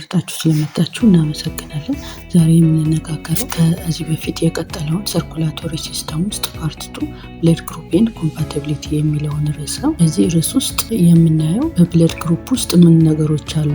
መርጣችሁ ስለመጣችሁ እናመሰግናለን። ዛሬ የምንነጋገረው ከዚህ በፊት የቀጠለውን ሰርኩላቶሪ ሲስተም ውስጥ ፓርት 2 ብለድ ግሩፕ ኤንድ ኮምፓቲቢሊቲ የሚለውን ርዕስ ነው። በዚህ ርዕስ ውስጥ የምናየው በብለድ ግሩፕ ውስጥ ምን ነገሮች አሉ፣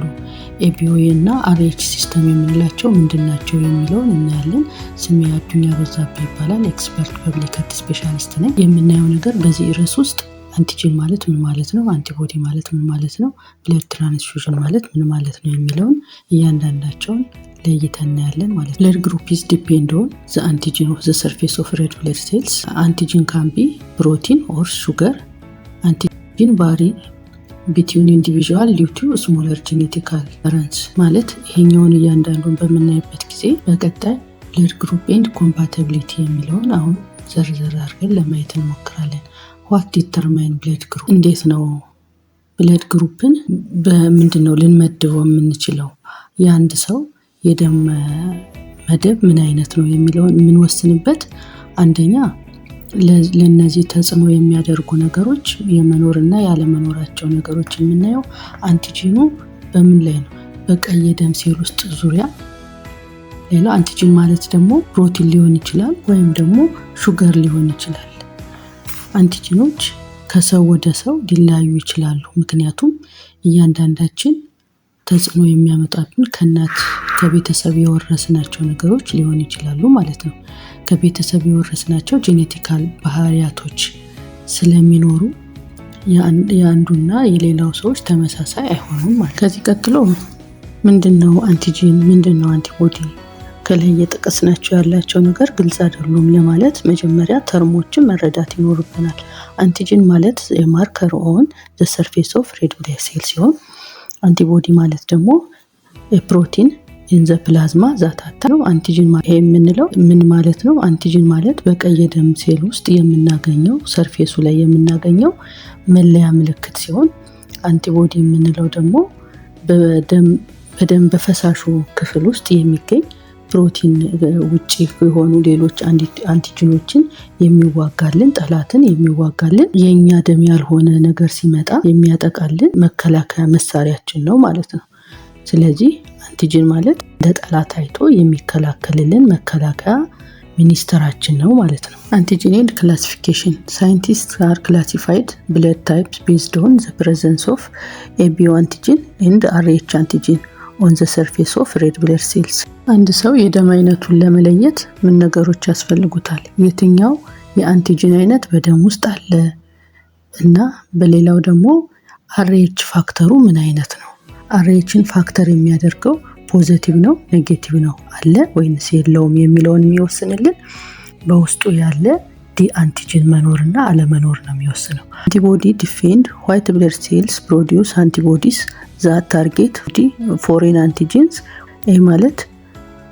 ኤቢኦኤ እና አርኤች ሲስተም የምንላቸው ምንድናቸው የሚለውን እናያለን። ስሜ አዱኛ በዛብህ ይባላል። ኤክስፐርት ፐብሊክ ሄልዝ ስፔሻሊስት ነኝ። የምናየው ነገር በዚህ ርዕስ ውስጥ አንቲጂን ማለት ምን ማለት ነው፣ አንቲቦዲ ማለት ምን ማለት ነው፣ ብለድ ትራንስፊውዥን ማለት ምን ማለት ነው የሚለውን እያንዳንዳቸውን ለይተን እናያለን ማለት ነው። ብለድ ግሩፕ ኢዝ ዲፔንድ ኦን ዘ አንቲጂን ኦፍ ዘ ሰርፌስ ኦፍ ሬድ ብለድ ሴልስ። አንቲጂን ካን ቢ ፕሮቲን ኦር ሹገር። አንቲጂን ቫሪ ቢትዊን ኢንዲቪዥዋል ዲው ቱ ስሞለር ጄኔቲካል ዲፈረንስ ማለት ይሄኛውን እያንዳንዱን በምናይበት ጊዜ በቀጣይ ብለድ ግሩፕ ኤንድ ኮምፓቲቢሊቲ የሚለውን አሁን ዘርዘር አድርገን ለማየት እንሞክራለን። ዋት ዲተርማይን ብለድ ግሩፕ፣ እንዴት ነው ብለድ ግሩፕን በምንድነው ልንመድበው የምንችለው፣ የአንድ ሰው የደም መደብ ምን አይነት ነው የሚለውን የምንወስንበት አንደኛ ለነዚህ ተጽዕኖ የሚያደርጉ ነገሮች የመኖርና ያለመኖራቸው ነገሮች የምናየው አንቲጂኑ በምን ላይ ነው፣ በቀይ የደም ሴል ውስጥ ዙሪያ። ሌላ አንቲጂን ማለት ደግሞ ፕሮቲን ሊሆን ይችላል ወይም ደግሞ ሹገር ሊሆን ይችላል። አንቲጂኖች ከሰው ወደ ሰው ሊለያዩ ይችላሉ። ምክንያቱም እያንዳንዳችን ተጽዕኖ የሚያመጣብን ከእናት ከቤተሰብ የወረስናቸው ነገሮች ሊሆን ይችላሉ ማለት ነው። ከቤተሰብ የወረስናቸው ጄኔቲካል ባህሪያቶች ስለሚኖሩ የአንዱና የሌላው ሰዎች ተመሳሳይ አይሆኑም ማለት። ከዚህ ቀጥሎ ምንድነው አንቲጂን፣ ምንድነው አንቲቦዲ? ከላይ የጠቀስናቸው ያላቸው ነገር ግልጽ አይደሉም ለማለት መጀመሪያ ተርሞችን መረዳት ይኖርብናል። አንቲጂን ማለት የማርከር ኦን ዘ ሰርፌስ ኦፍ ሬድ ብለድ ሴል ሲሆን አንቲቦዲ ማለት ደግሞ የፕሮቲን ኢን ዘ ፕላዝማ ዛታታ ነው። አንቲጂን ማለት የምንለው ምን ማለት ነው? አንቲጂን ማለት በቀይ ደም ሴል ውስጥ የምናገኘው ሰርፌሱ ላይ የምናገኘው መለያ ምልክት ሲሆን አንቲቦዲ የምንለው ደግሞ በደም በፈሳሹ ክፍል ውስጥ የሚገኝ ፕሮቲን ውጪ የሆኑ ሌሎች አንቲጂኖችን የሚዋጋልን፣ ጠላትን የሚዋጋልን፣ የኛ ደም ያልሆነ ነገር ሲመጣ የሚያጠቃልን መከላከያ መሳሪያችን ነው ማለት ነው። ስለዚህ አንቲጂን ማለት እንደ ጠላት አይቶ የሚከላከልልን መከላከያ ሚኒስተራችን ነው ማለት ነው። አንቲጂን ኤንድ ክላሲፊኬሽን ሳይንቲስት አር ክላሲፋይድ ብለድ ታይፕስ ቤዝድ ኦን ዘ ፕሬዘንስ ኦፍ ኤቢኦ አንቲጂን ኤንድ አርኤች አንቲጂን ኦን ዘ ሰርፌስ ኦፍ ሬድ ብለድ ሴልስ። አንድ ሰው የደም አይነቱን ለመለየት ምን ነገሮች ያስፈልጉታል? የትኛው የአንቲጂን አይነት በደም ውስጥ አለ እና በሌላው ደግሞ አርኤች ፋክተሩ ምን አይነት ነው? አርኤችን ፋክተር የሚያደርገው ፖዚቲቭ ነው ኔጌቲቭ ነው አለ ወይንስ የለውም የሚለውን የሚወስንልን በውስጡ ያለ ዲ አንቲጂን መኖርና አለመኖር ነው የሚወስነው። አንቲቦዲ ዲፌንድ ዋይት ብለድ ሴልስ ፕሮዲዩስ አንቲቦዲስ ዛት ታርጌት ዲ ፎሬን አንቲጂንስ። ይህ ማለት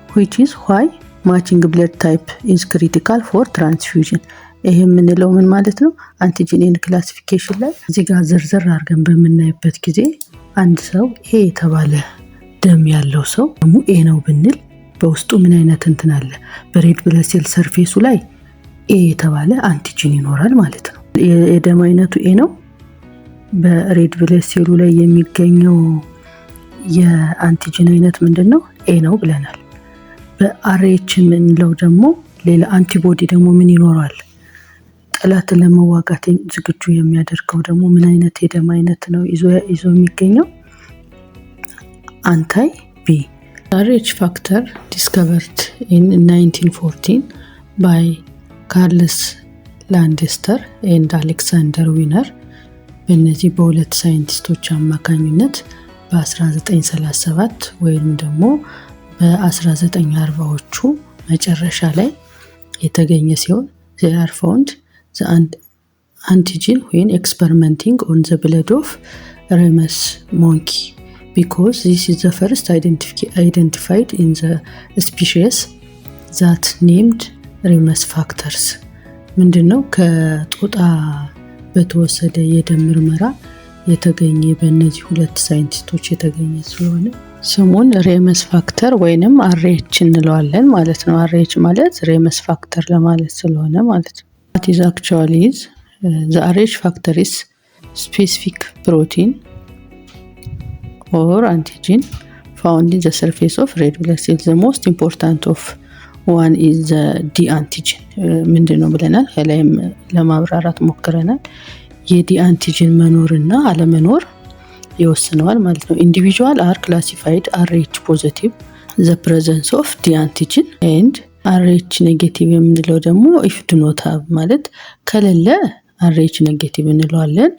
which is why matching blood type is critical for transfusion። ይሄ የምንለው ምን ማለት ነው? አንቲጂን ኤንድ ክላሲፊኬሽን ላይ እዚህ ጋር ዝርዝር አድርገን በምናይበት ጊዜ አንድ ሰው ኤ የተባለ ደም ያለው ሰው ደግሞ ኤ ነው ብንል በውስጡ ምን አይነት እንትን አለ? በሬድ ብለድ ሴል ሰርፌሱ ላይ ኤ የተባለ አንቲጂን ይኖራል ማለት ነው። የደም አይነቱ ኤ ነው። በሬድ ብለድ ሴሉ ላይ የሚገኘው የአንቲጂን አይነት ምንድነው? ኤ ነው ብለናል። በአርኤች የምንለው ደግሞ ሌላ አንቲቦዲ ደግሞ ምን ይኖራል? ጠላትን ለመዋጋት ዝግጁ የሚያደርገው ደግሞ ምን አይነት የደም አይነት ነው ይዞ የሚገኘው? አንታይ ቢ። አርኤች ፋክተር ዲስከቨርድ ኢን 1914 ባይ ካርልስ ላንድስተር ኤንድ አሌክሳንደር ዊነር። በእነዚህ በሁለት ሳይንቲስቶች አማካኝነት በ1937 ወይም ደግሞ በ1940ዎቹ መጨረሻ ላይ የተገኘ ሲሆን they are found the antigen when experimenting on the blood of rhesus monkey because this is the first identified in the species that named rhesus factors። ምንድነው? ከጦጣ በተወሰደ የደም ምርመራ የተገኘ በእነዚህ ሁለት ሳይንቲስቶች የተገኘ ስለሆነ ስሙን ሬመስ ፋክተር ወይንም አርኤች እንለዋለን ማለት ነው። አርኤች ማለት ሬመስ ፋክተር ለማለት ስለሆነ ማለት ነው። what is actually is the RH factor is specific protein or antigen found in the surface of red blood cells. The most important of one is the D antigen. ምንድነው ብለናል? ከላይም ለማብራራት ሞክረናል። የዲ አንቲጅን መኖርና አለመኖር ይወስነዋል ማለት ነው። individual are classified Rh positive the presence of D antigen and Rh negative የምንለው ደግሞ if do not have ማለት ከሌለ Rh negative እንለዋለን።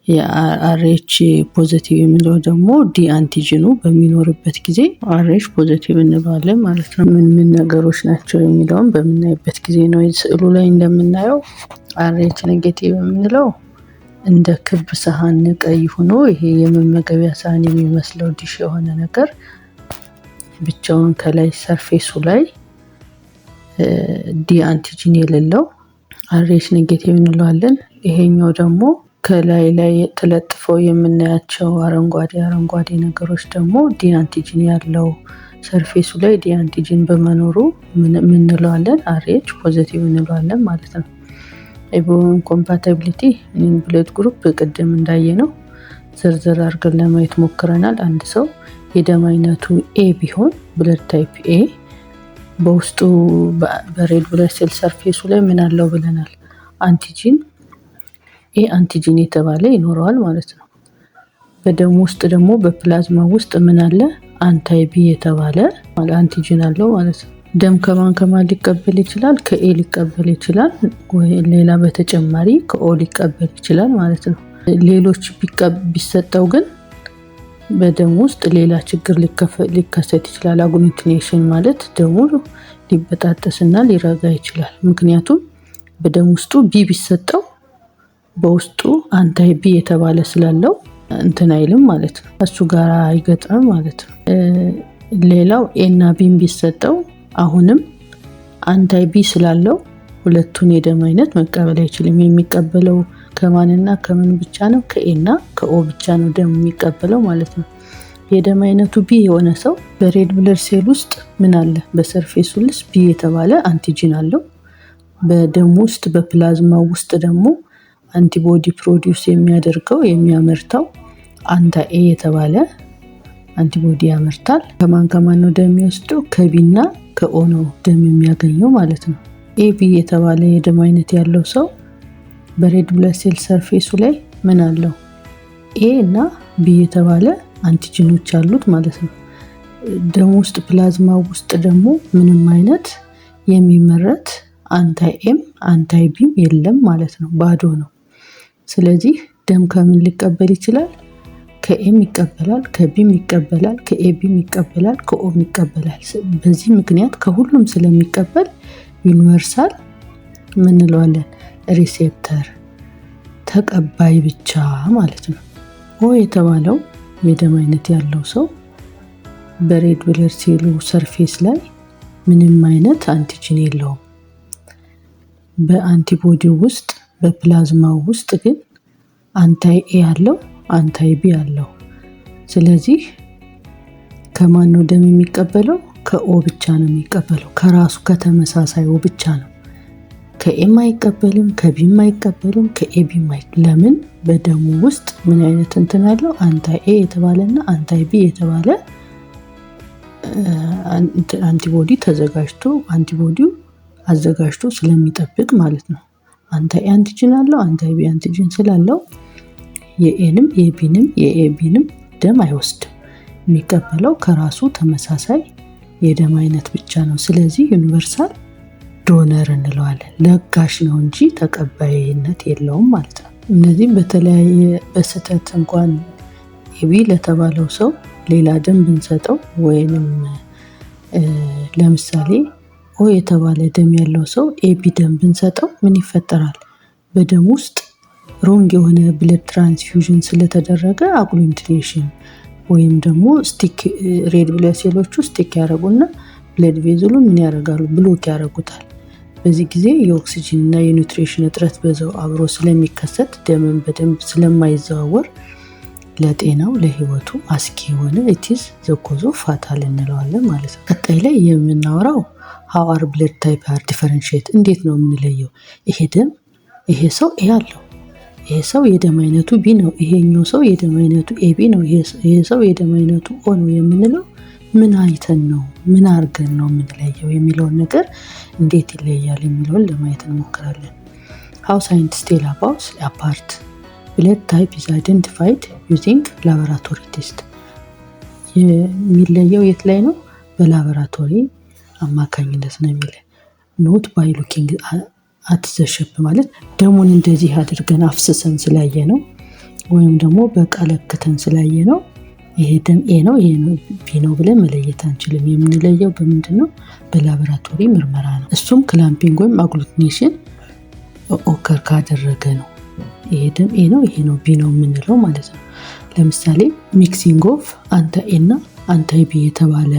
የአርኤች ፖዚቲቭ የምንለው ደግሞ ዲ አንቲጂኑ በሚኖርበት ጊዜ አርኤች ፖዚቲቭ እንለዋለን ማለት ነው። ምን ነገሮች ናቸው የሚለውን በምናይበት ጊዜ ነው። ስዕሉ ላይ እንደምናየው አርኤች ኔጌቲቭ የምንለው እንደ ክብ ሳህን ቀይ ሆኖ ይሄ የመመገቢያ ሳህን የሚመስለው ዲሽ የሆነ ነገር ብቻውን ከላይ ሰርፌሱ ላይ ዲ አንቲጂን የሌለው አርኤች ኔጌቲቭ እንለዋለን። ይሄኛው ደግሞ ከላይ ላይ ተለጥፈው የምናያቸው አረንጓዴ ነገሮች ደግሞ ዲ አንቲጂን ያለው ሰርፌሱ ላይ ዲ አንቲጂን በመኖሩ ምን እንለዋለን? አርኤች ፖዚቲቭ እንለዋለን ማለት ነው። ኢቦን ኮምፓቲቢሊቲ ኢን ብለድ ግሩፕ ቅድም እንዳየነው ዝርዝር አድርገን ለማየት ሞክረናል። አንድ ሰው የደም አይነቱ ኤ ቢሆን ብለድ ታይፕ ኤ በውስጡ በሬድ ብለድ ሴል ሰርፌሱ ላይ ምን አለው ብለናል? አንቲጂን ኤ አንቲጂን የተባለ ይኖረዋል ማለት ነው። በደም ውስጥ ደግሞ በፕላዝማ ውስጥ ምን አለ? አንታይ ቢ የተባለ አንቲጂን አለው ማለት ነው። ደም ከማን ሊቀበል ይችላል? ከኤ ሊቀበል ይችላል ወይ ሌላ በተጨማሪ ከኦ ሊቀበል ይችላል ማለት ነው። ሌሎች ቢሰጠው ግን በደም ውስጥ ሌላ ችግር ሊከሰት ይችላል። አግሉቲኔሽን ማለት ደሙ ሊበጣጠስና ሊረጋ ይችላል። ምክንያቱም በደም ውስጡ ቢ ቢሰጠው በውስጡ አንታይ ቢ የተባለ ስላለው እንትን አይልም ማለት ነው። እሱ ጋር አይገጥም ማለት ነው። ሌላው ኤ እና ቢ ቢሰጠው አሁንም አንታይ ቢ ስላለው ሁለቱን የደም አይነት መቀበል አይችልም። የሚቀበለው ከማንና ከምን ብቻ ነው? ከኤ እና ከኦ ብቻ ነው ደም የሚቀበለው ማለት ነው። የደም አይነቱ ቢ የሆነ ሰው በሬድ ብለድ ሴል ውስጥ ምን አለ? በሰርፌሱ ላይ ቢ የተባለ አንቲጂን አለው። በደም ውስጥ በፕላዝማ ውስጥ ደግሞ አንቲቦዲ ፕሮዲዩስ የሚያደርገው የሚያመርተው አንታይ ኤ የተባለ አንቲቦዲ ያመርታል። ከማን ነው ደም የሚወስደው? ከቢና ከኦ ነው ደም የሚያገኘው ማለት ነው። ኤቢ የተባለ የደም አይነት ያለው ሰው በሬድ ብለድ ሴል ሰርፌሱ ላይ ምን አለው? ኤ እና ቢ የተባለ አንቲጂኖች አሉት ማለት ነው። ደም ውስጥ ፕላዝማ ውስጥ ደግሞ ምንም አይነት የሚመረት አንታይ ኤም አንታይ ቢም የለም ማለት ነው። ባዶ ነው። ስለዚህ ደም ከምን ሊቀበል ይችላል? ከኤም ይቀበላል፣ ከቢም ይቀበላል፣ ከኤቢም ይቀበላል፣ ከኦም ይቀበላል። በዚህ ምክንያት ከሁሉም ስለሚቀበል ዩኒቨርሳል ምን እንለዋለን? ሪሴፕተር ተቀባይ ብቻ ማለት ነው። ኦ የተባለው የደም አይነት ያለው ሰው በሬድ ብለድ ሴሉ ሰርፌስ ላይ ምንም አይነት አንቲጂን የለውም። በአንቲቦዲ ውስጥ በፕላዝማው ውስጥ ግን አንታይ ኤ ያለው አንታይ ቢ ያለው። ስለዚህ ከማን ነው ደም የሚቀበለው? ከኦ ብቻ ነው የሚቀበለው። ከራሱ ከተመሳሳዩ ብቻ ነው። ከኤም አይቀበልም፣ ከቢም አይቀበልም፣ ከኤቢም ለምን? በደሙ ውስጥ ምን አይነት እንትን አለው? አንታይ ኤ የተባለና አንታይ ቢ የተባለ አንቲቦዲ አንቲቦዲው አዘጋጅቶ ስለሚጠብቅ ማለት ነው። አንታይ አንቲጂን አለው፣ አንታይ ቢ አንቲጂን ስላለው የኤንም የቢንም የኤቢንም ደም አይወስድም። የሚቀበለው ከራሱ ተመሳሳይ የደም አይነት ብቻ ነው። ስለዚህ ዩኒቨርሳል ዶነር እንለዋለን። ለጋሽ ነው እንጂ ተቀባይነት የለውም ማለት ነው። እነዚህም በተለያየ በስህተት እንኳን ኤቢ ለተባለው ሰው ሌላ ደም ብንሰጠው ወይንም ለምሳሌ ኦ የተባለ ደም ያለው ሰው ኤቢ ደም ብንሰጠው ምን ይፈጠራል? በደም ውስጥ ሮንግ የሆነ ብለድ ትራንስፊውዥን ስለተደረገ አግሉቲኔሽን ወይም ደግሞ ስቲክ ሬድ ብለድ ሴሎቹ ስቲክ ያደርጉና ብለድ ቬዝሉ ምን ያደርጋሉ? ብሎክ ያደርጉታል። በዚህ ጊዜ የኦክሲጅን እና የኒውትሪሽን እጥረት በዛው አብሮ ስለሚከሰት ደምን በደንብ ስለማይዘዋወር ለጤናው ለህይወቱ አስኪ የሆነ ኢቲዝ ዘኮዞ ፋታል እንለዋለን ማለት ነው። ቀጣይ ላይ የምናወራው how our blood type are differentiate እንዴት ነው የምንለየው? ይሄ ሰው ኤ አለው፣ ይሄ ሰው የደም አይነቱ ቢ ነው፣ ይሄኛው ሰው የደም አይነቱ ኤቢ ነው፣ ይሄ ሰው የደም አይነቱ ኦ ነው የምንለው ምን አይተን ነው ምን አድርገን ነው የምንለየው የሚለውን ነገር እንዴት ይለያል የሚለውን ለማየት እንሞክራለን። How scientists tell about apart blood type is identified using laboratory test። የሚለየው የት ላይ ነው? በላቦራቶሪ አማካኝነት ነው የሚለው። not by looking at the shape ማለት ደሙን እንደዚህ አድርገን አፍስሰን ስላየ ነው ወይም ደግሞ በቀለክተን ስላየ ነው ይሄ ደም ኤ ነው ይሄ ቢ ነው ብለን መለየት አንችልም። የምንለየው በምንድነው? በላቦራቶሪ ምርመራ ነው። እሱም ክላምፒንግ ወይም አግሉቲኔሽን ኦከር ካደረገ ነው ይሄ ደም ኤ ነው ይሄ ነው ቢ ነው የምንለው ማለት ነው። ለምሳሌ ሚክሲንግ ኦፍ አንታይ ኤ እና አንታይ ቢ የተባለ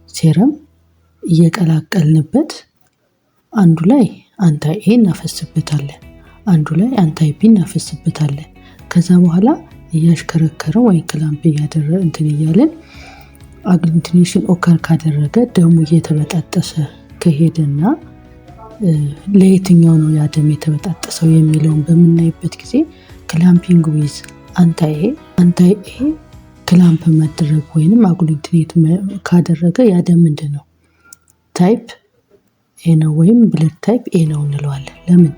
ሴረም እየቀላቀልንበት አንዱ ላይ አንታይ ኤ እናፈስበታለን፣ አንዱ ላይ አንታይ ቢ እናፈስበታለን። ከዛ በኋላ እያሽከረከረው ወይ ክላምፕ እያደረገ እንትን እያለን አግሉቲኔሽን ኦከር ካደረገ ደሙ እየተበጣጠሰ ከሄደና ለየትኛው ነው ያ ደም የተበጣጠሰው የሚለውን በምናይበት ጊዜ ክላምፒንግ ዊዝ አንታይ ኤ ክላምፕ መደረግ ወይንም አግሉቲኔት ካደረገ ያ ደም ምንድነው? ታይፕ ኤ ነው ወይም ብለድ ታይፕ ኤ ነው እንለዋለን። ለምን?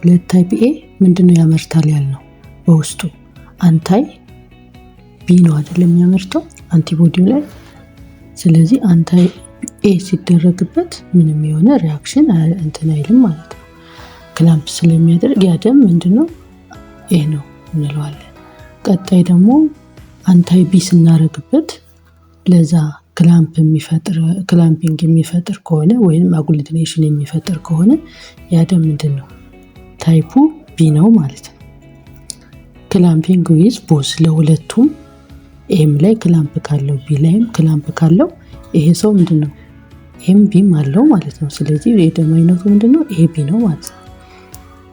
ብለድ ታይፕ ኤ ምንድነው ያመርታል ያልነው? በውስጡ አንታይ ቢ ነው አይደለም የሚያመርተው አንቲቦዲው ላይ። ስለዚህ አንታይ ኤ ሲደረግበት ምንም የሆነ ሪአክሽን እንትን አይልም ማለት ነው። ክላምፕ ስለሚያደርግ ያ ደም ምንድነው? ኤ ነው እንለዋለን። ቀጣይ ደግሞ አንታይ ቢ ስናረግበት ለዛ ክላምፒንግ የሚፈጥር ከሆነ ወይንም አግሉቲኔሽን የሚፈጥር ከሆነ ያ ደም ምንድነው? ታይፑ ቢ ነው ማለት ነው። ክላምፒንግ ዊዝ ቦዝ ለሁለቱም ኤም ላይ ክላምፕ ካለው ቢ ላይም ክላምፕ ካለው ይሄ ሰው ምንድነው? ኤም ቢም አለው ማለት ነው። ስለዚህ የደም አይነቱ ምንድነው? ኤ ቢ ነው ማለት ነው።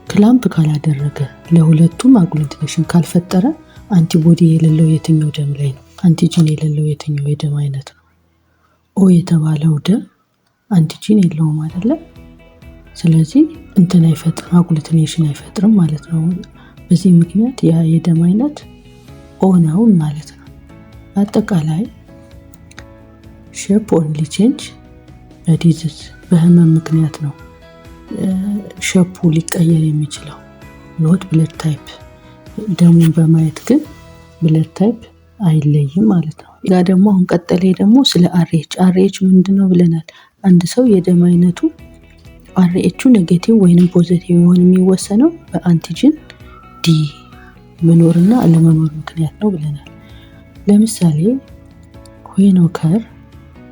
ክላምፕ ካላደረገ ለሁለቱም አግሉቲኔሽን ካልፈጠረ አንቲቦዲ የሌለው የትኛው ደም ላይ ነው? አንቲጂን የሌለው የትኛው የደም አይነት ነው? ኦ የተባለው ደም አንቲጂን የለውም አይደለ? ስለዚህ እንትን አይፈጥርም፣ አግሉቲኔሽን አይፈጥርም ማለት ነው። በዚህ ምክንያት ያ የደም አይነት ኦ ነው ማለት ነው። አጠቃላይ ሼፕ ኦንሊ ቼንጅ በዲዚዝ በህመም ምክንያት ነው ሼፑ ሊቀየር የሚችለው ኖት ብለድ ታይፕ። ደሙን በማየት ግን ብለድ ታይፕ አይለይም ማለት ነው። ያ ደግሞ አሁን ቀጠለ ደግሞ ስለ አርኤች ምንድነው ብለናል። አንድ ሰው የደም አይነቱ አርኤቹ ኔጌቲቭ ወይንም ፖዚቲቭ መሆን የሚወሰነው በአንቲጂን ዲ መኖርና አለመኖር ምክንያት ነው ብለናል። ለምሳሌ when occur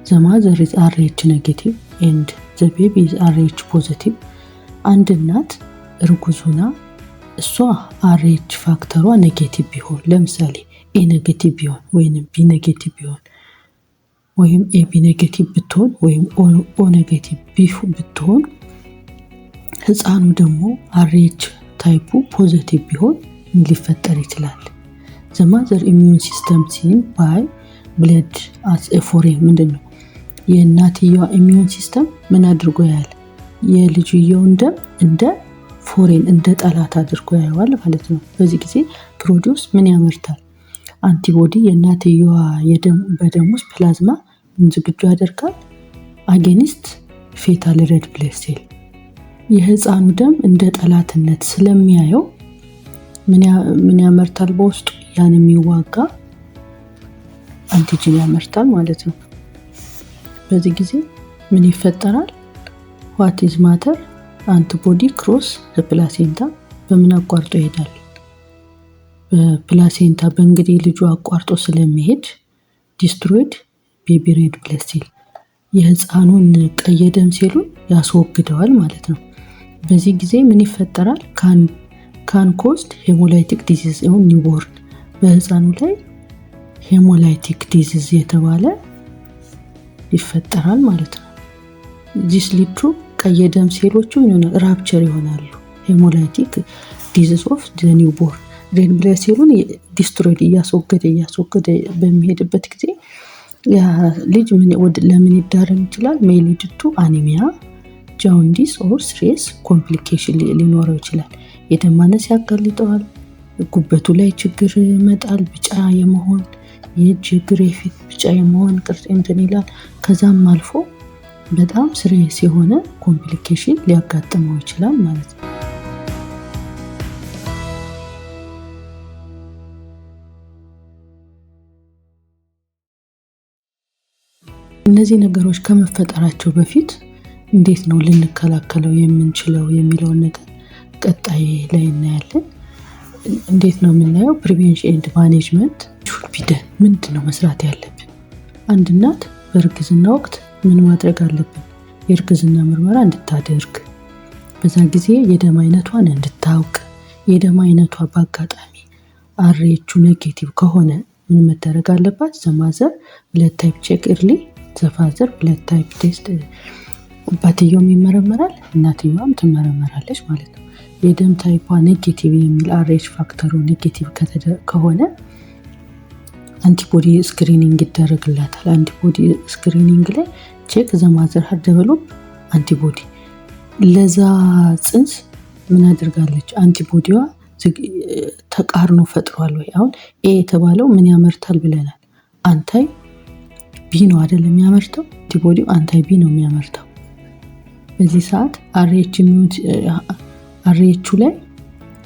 the mother is RH negative and the baby is RH positive አንድ እናት እርጉዙና እሷ RH ፋክተሯ ኔጌቲቭ ቢሆን ለምሳሌ ኤ ኔጌቲቭ ቢሆን ወይንም ቢ ኔጌቲቭ ቢሆን ወይም ኤ ቢ ኔጌቲቭ ብትሆን ወይም ኦ ኔጌቲቭ ብትሆን ህፃኑ ደግሞ RH ታይፑ ፖዚቲቭ ቢሆን ምን ሊፈጠር ይችላል? the mother immune system seen by blood as a foreign ምንድነው? የእናትየዋ ኢሚዩን ሲስተም ምን አድርጎ ያያል? የልጅየውን ደም እንደ ፎሬን እንደ ጠላት አድርጎ ያየዋል ማለት ነው። በዚህ ጊዜ ፕሮዲውስ ምን ያመርታል? አንቲቦዲ የእናትየዋ በደም ውስጥ ፕላዝማ ዝግጁ ያደርጋል አጌኒስት ፌታል ሬድ ብለድ ሴል። የህፃኑ ደም እንደ ጠላትነት ስለሚያየው ምን ያመርታል? በውስጡ ያን የሚዋጋ አንቲጂን ያመርታል ማለት ነው። በዚህ ጊዜ ምን ይፈጠራል? what is matter አንቲቦዲ ክሮስ ፕላሴንታ በምን አቋርጦ ይሄዳል? በፕላሴንታ በእንግዲህ ልጁ አቋርጦ ስለሚሄድ ዲስትሮይድ ቤቢ ሬድ ብለድ ሴል የህፃኑን ቀይ ደም ሴሉን ያስወግደዋል ማለት ነው። በዚህ ጊዜ ምን ይፈጠራል? ካን ኮስት ሄሞላይቲክ ዲዚዝ ኦን ኒውቦርን በህፃኑ ላይ ሄሞላይቲክ ዲዚዝ የተባለ ይፈጠራል ማለት ነው። ዲስ ሊድ ቱ ቀይ ደም ሴሎቹ ራፕቸር ይሆናሉ። ሄሞላይቲክ ዲዚዝ ኦፍ ዘ ኒውቦርን ሬድ ብለድ ሴሉን ዲስትሮይድ እያስወገደ በሚሄድበት ጊዜ ያ ልጅ ለምን ይዳረግ ይችላል? ሜይ ሊድ ቱ አኒሚያ፣ ጃውንዲስ ኦር ስትሬስ ኮምፕሊኬሽን ሊኖረው ይችላል። የደም ማነስ ያጋልጠዋል። ጉበቱ ላይ ችግር ይመጣል። ቢጫ የመሆን የእጅ እግር የፊት ቢጫ የመሆን ቅርጽ እንትን ይላል። ከዛም አልፎ በጣም ሲሪየስ የሆነ ኮምፕሊኬሽን ሊያጋጥመው ይችላል ማለት ነው። እነዚህ ነገሮች ከመፈጠራቸው በፊት እንዴት ነው ልንከላከለው የምንችለው የሚለውን ነገር ቀጣይ ላይ እናያለን። እንዴት ነው የምናየው? ፕሪቬንሽን ኤንድ ማኔጅመንት ቢደን ምንድን ነው መስራት ያለብን? አንድ እናት በእርግዝና ወቅት ምን ማድረግ አለብን? የእርግዝና ምርመራ እንድታደርግ፣ በዛ ጊዜ የደም አይነቷን እንድታውቅ፣ የደም አይነቷ በአጋጣሚ አርኤቹ ኔጌቲቭ ከሆነ ምን መደረግ አለባት? ዘማዘር ብለድ ታይፕ ቼክ ኢርሊ፣ ዘፋዘር ብለድ ታይፕ ቴስት። አባትየውም ይመረመራል፣ እናትየዋም ትመረመራለች ማለት ነው። የደም ታይፓ ኔጌቲቭ የሚል አርኤች ፋክተሩ ኔጌቲቭ ከሆነ አንቲቦዲ ስክሪኒንግ ይደረግላታል። አንቲቦዲ ስክሪኒንግ ላይ ቼክ ዘማዘር ሀር ዴቨሎፕ አንቲቦዲ፣ ለዛ ጽንስ ምን አድርጋለች? አንቲቦዲዋ ተቃርኖ ፈጥሯል ወይ? አሁን ኤ የተባለው ምን ያመርታል ብለናል? አንታይ ቢ ነው አይደለም የሚያመርተው? አንቲቦዲው አንታይ ቢ ነው የሚያመርተው። በዚህ ሰዓት አርኤቹ ላይ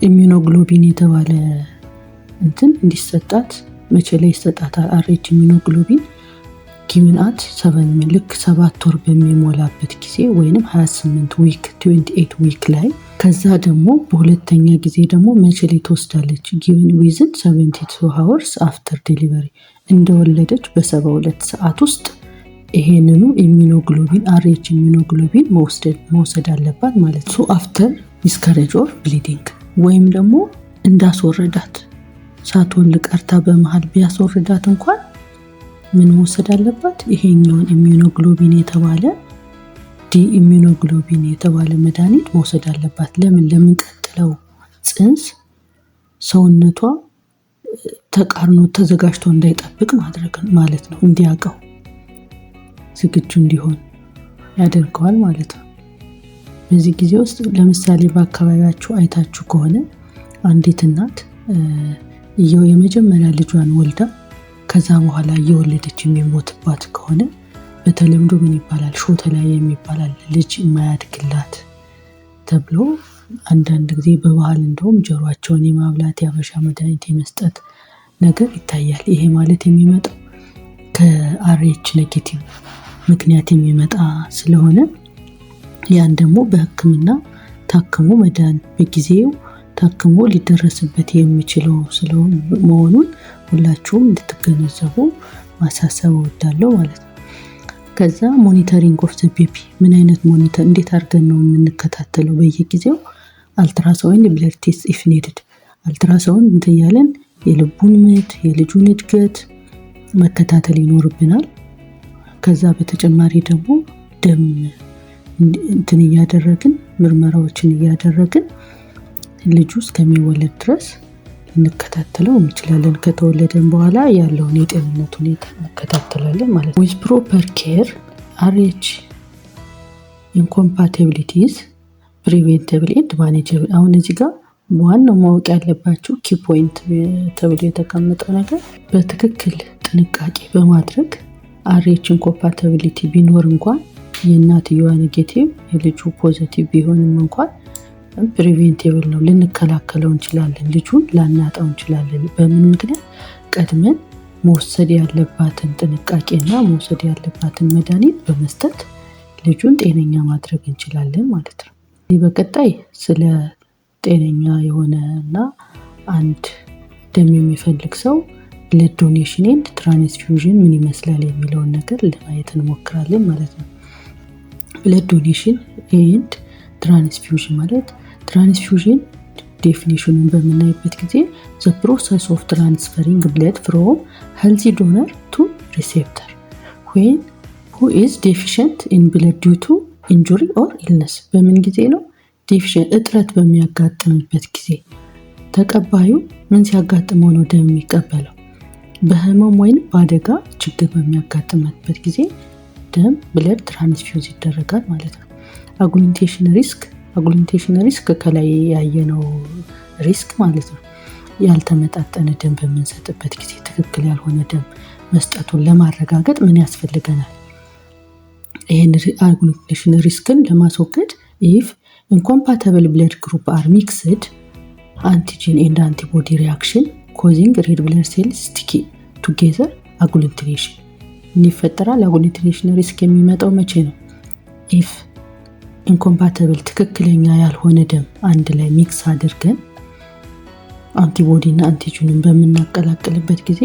ኢሚኖግሎቢን የተባለ እንትን እንዲሰጣት መቼ ላይ ይሰጣታል? አርኤች ኢሚኖግሎቢን ጊቭን አት 7 ልክ 7 ወር በሚሞላበት ጊዜ ወይንም 28 ዊክ 28 ዊክ ላይ። ከዛ ደግሞ በሁለተኛ ጊዜ ደግሞ መቼ ላይ ትወስዳለች? ጊቭን ዊዝን 72 hours አፍተር ዴሊቨሪ፣ እንደወለደች በ72 ሰዓት ውስጥ ይሄንኑ ኢሚኖግሎቢን አርኤች ኢሚኖግሎቢን መውሰድ አለባት ማለት ነው። አፍተር ሚስካሬጅ ኦር ብሊዲንግ፣ ወይም ደግሞ እንዳስወረዳት ሳትወልድ ቀርታ በመሃል ቢያስወርዳት እንኳን ምን መውሰድ አለባት? ይሄኛውን ኢሚኖግሎቢን የተባለ ኢሚኖግሎቢን የተባለ መድኃኒት መውሰድ አለባት። ለሚቀጥለው ጽንስ ሰውነቷ ተቃርኖ ተዘጋጅቶ እንዳይጠብቅ ማድረግ ማለት ነው። እንዲያውቀው ዝግጁ እንዲሆን ያደርገዋል ማለት ነው። በዚህ ጊዜ ውስጥ ለምሳሌ በአካባቢያችሁ አይታችሁ ከሆነ አንዲት እናት የመጀመሪያ ልጇን ወልዳ ከዛ በኋላ እየወለደች የሚሞትባት ከሆነ በተለምዶ ምን ይባላል? ሾተ ላይ የሚባላል ልጅ የማያድግላት ተብሎ አንዳንድ ጊዜ በባህል እንደውም ጆሯቸውን የማብላት የአበሻ መድኃኒት የመስጠት ነገር ይታያል። ይሄ ማለት የሚመጣው ከአርኤች ኔጌቲቭ ምክንያት የሚመጣ ስለሆነ ያን ደግሞ በሕክምና ታክሞ መዳን በጊዜው ታክሞ ሊደረስበት የሚችለው መሆኑን ሁላችሁም እንድትገነዘቡ ማሳሰብ እወዳለሁ ማለት ነው። ከዛ ሞኒተሪንግ ኦፍ ዘ ቤቢ፣ ምን አይነት ሞኒተር እንዴት አድርገን ነው የምንከታተለው? በየጊዜው አልትራሳውንድ ብለድ ቴስት ኢፍ ኒድድ፣ አልትራሳውንድ እንትን ያለን የልቡን ምት የልጁን እድገት መከታተል ይኖርብናል። ከዛ በተጨማሪ ደግሞ ደም እንትን እያደረግን ምርመራዎችን እያደረግን ልጁ እስከሚወለድ ድረስ እንከታተለው እንችላለን። ከተወለደን በኋላ ያለውን የጤንነት ሁኔታ እንከታተላለን ማለት ነው። ዊዝ ፕሮፐር ኬር አርኤች ኢንኮምፓቲቢሊቲስ ፕሪቬንተብል ኤንድ ማኔጀብል። አሁን እዚህ ጋር ዋናው ማወቅ ያለባችሁ ኪ ፖይንት ተብሎ የተቀመጠው ነገር በትክክል ጥንቃቄ በማድረግ አርኤች ኢንኮምፓቲቢሊቲ ቢኖር እንኳን የእናትየዋ ኔጌቲቭ የልጁ ፖዚቲቭ ቢሆንም እንኳን ፕሪቬንቴብል ነው፣ ልንከላከለው እንችላለን። ልጁን ላናጣው እንችላለን። በምን ምክንያት? ቀድመን መውሰድ ያለባትን ጥንቃቄና መውሰድ ያለባትን መድኃኒት በመስጠት ልጁን ጤነኛ ማድረግ እንችላለን ማለት ነው። በቀጣይ ስለ ጤነኛ የሆነና አንድ ደም የሚፈልግ ሰው ብለድ ዶኔሽን ኤንድ ትራንስፊውዥን ምን ይመስላል የሚለውን ነገር ለማየት እንሞክራለን ማለት ነው። ብለድ ዶኔሽን ኤንድ ትራንስፊውዥን ማለት ትራንስፊውዥን ዴፊኒሽኑን በምናይበት ጊዜ the process of transferring blood from healthy donor to receptor when who is deficient in blood due to injury or illness። በምን ጊዜ ነው? ዴፊሽንት እጥረት በሚያጋጥምበት ጊዜ። ተቀባዩ ምን ሲያጋጥመው ነው ደም የሚቀበለው? በህመም ወይም በአደጋ ችግር በሚያጋጥምበት ጊዜ ደም ብለድ ትራንስፊውዝ ይደረጋል ማለት ነው። አጉሊንቴሽን ሪስክ ከላይ ያየነው ሪስክ ማለት ነው። ያልተመጣጠነ ደም በምንሰጥበት ጊዜ ትክክል ያልሆነ ደም መስጠቱን ለማረጋገጥ ምን ያስፈልገናል? ይህን አጉሊቴሽን ሪስክን ለማስወገድ ኢፍ ኢንኮምፓተብል ብለድ ግሩፕ አር ሚክስድ አንቲጂን ኤንድ አንቲቦዲ ሪያክሽን ኮዚንግ ሬድ ብለድ ሴልስ ስቲኪ ቱጌዘር አጉሊቴሽን ይፈጠራል። አጉሊቴሽን ሪስክ የሚመጣው መቼ ነው? ኢፍ ኢንኮምፓተብል ትክክለኛ ያልሆነ ደም አንድ ላይ ሚክስ አድርገን አንቲቦዲ እና አንቲጂንን በምናቀላቅልበት ጊዜ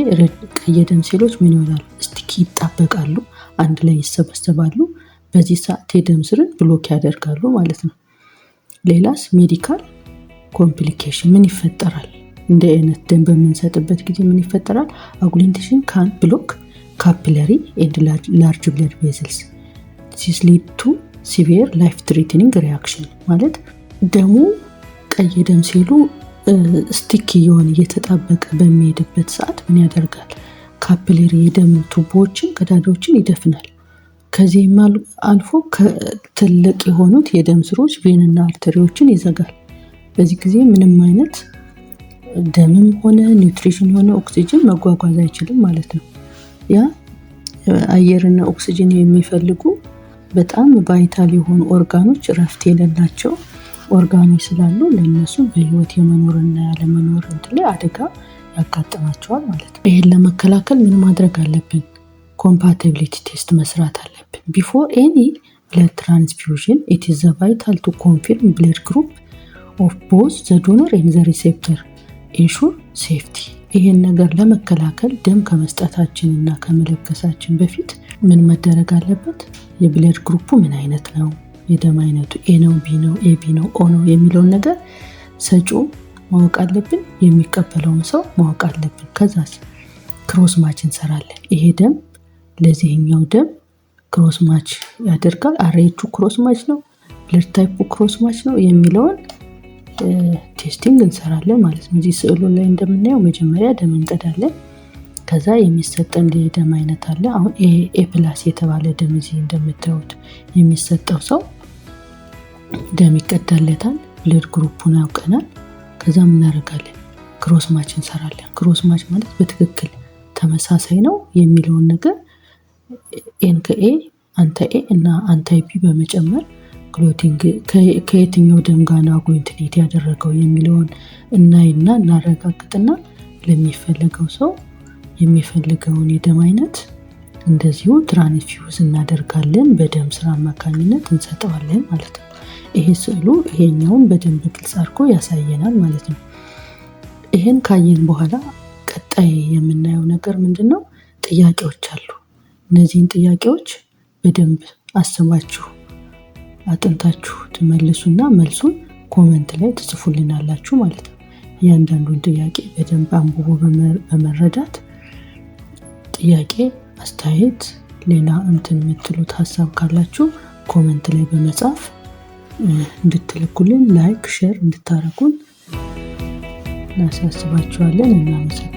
ቀይ ደም ሴሎች ምን ይሆናሉ? ስቲኪ ይጣበቃሉ፣ አንድ ላይ ይሰበሰባሉ። በዚህ ሰዓት የደም ስርን ብሎክ ያደርጋሉ ማለት ነው። ሌላስ ሜዲካል ኮምፕሊኬሽን ምን ይፈጠራል? እንደ አይነት ደም በምንሰጥበት ጊዜ ምን ይፈጠራል? አጉሊቴሽን ካን ብሎክ ካፒላሪ ኤንድ ላርጅ ብለድ ቬዝልስ ዚስ ሊድ ቱ ሲቪር ላይፍ ትሬትኒንግ ሪያክሽን ማለት ደሙ ቀይ ደም ሴሉ ስቲኪ የሆነ እየተጣበቀ በሚሄድበት ሰዓት ምን ያደርጋል? ካፒላሪ የደም ቱቦዎችን ቀዳዳዎችን ይደፍናል። ከዚህም አልፎ ትልቅ የሆኑት የደም ስሮች ቬንና አርተሪዎችን ይዘጋል። በዚህ ጊዜ ምንም አይነት ደምም ሆነ ኒውትሪሽን ሆነ ኦክሲጅን መጓጓዝ አይችልም ማለት ነው። ያ አየርና ኦክሲጅን የሚፈልጉ በጣም ቫይታል የሆኑ ኦርጋኖች ረፍት የሌላቸው ኦርጋኖች ስላሉ ለነሱ በህይወት የመኖርና ያለመኖር ላይ አደጋ ያጋጥማቸዋል ማለት ነው። ይሄን ለመከላከል ምን ማድረግ አለብን? ኮምፓቲቢሊቲ ቴስት መስራት አለብን። ቢፎር ኤኒ ብለድ ትራንስፊውዥን ኢት ኢዝ ቫይታል ቱ ኮንፊርም ብለድ ግሩፕ ኦፍ ቦዝ ዘ ዶነር ኤንድ ዘ ሪሴፕተር ኢንሹር ሴፍቲ። ይሄን ነገር ለመከላከል ደም ከመስጠታችንና ከመለገሳችን በፊት ምን መደረግ አለበት? የብለድ ግሩፑ ምን አይነት ነው? የደም አይነቱ ኤ ነው፣ ቢ ነው፣ ኤቢ ነው፣ ኦ ነው የሚለውን ነገር ሰጪው ማወቅ አለብን። የሚቀበለውን ሰው ማወቅ አለብን። ከዛስ ክሮስ ማች እንሰራለን። ይሄ ደም ለዚህኛው ደም ክሮስ ማች ያደርጋል። አሬቹ ክሮስ ማች ነው፣ ብለድ ታይፑ ክሮስ ማች ነው የሚለውን ቴስቲንግ እንሰራለን ማለት ነው። እዚህ ስዕሉ ላይ እንደምናየው መጀመሪያ ደም እንቀዳለን። ከዛ የሚሰጠን የደም አይነት አለ። አሁን ኤ ፕላስ የተባለ ደም እዚህ እንደምታዩት የሚሰጠው ሰው ደም ይቀዳለታል። ብለድ ግሩፑን ያውቀናል። ከዛ ምን እናደርጋለን? ክሮስ ማች እንሰራለን። ክሮስ ማች ማለት በትክክል ተመሳሳይ ነው የሚለውን ነገር ኤን ከኤ አንታይ ኤ እና አንታይ ቢ በመጨመር ክሎቲንግ ከየትኛው ደም ጋር ነው አጉሊቴት ያደረገው የሚለውን እናይና እናረጋግጥና ለሚፈልገው ሰው የሚፈልገውን የደም አይነት እንደዚሁ ትራንስፊውዝ እናደርጋለን። በደም ስራ አማካኝነት እንሰጠዋለን ማለት ነው። ይሄ ስዕሉ ይሄኛውን በደንብ ግልጽ አድርጎ ያሳየናል ማለት ነው። ይሄን ካየን በኋላ ቀጣይ የምናየው ነገር ምንድነው? ጥያቄዎች አሉ። እነዚህን ጥያቄዎች በደንብ አስባችሁ አጥንታችሁ ትመልሱና መልሱን ኮሜንት ላይ ትጽፉልናላችሁ ማለት ነው። እያንዳንዱን ጥያቄ በደንብ አንብቦ በመረዳት ጥያቄ፣ አስተያየት፣ ሌላ የምትሉት ሀሳብ ካላችሁ ኮሜንት ላይ በመጻፍ እንድትልኩልን ላይክ ሼር እንድታረጉን እናሳስባችኋለን። እናመሰግናለን።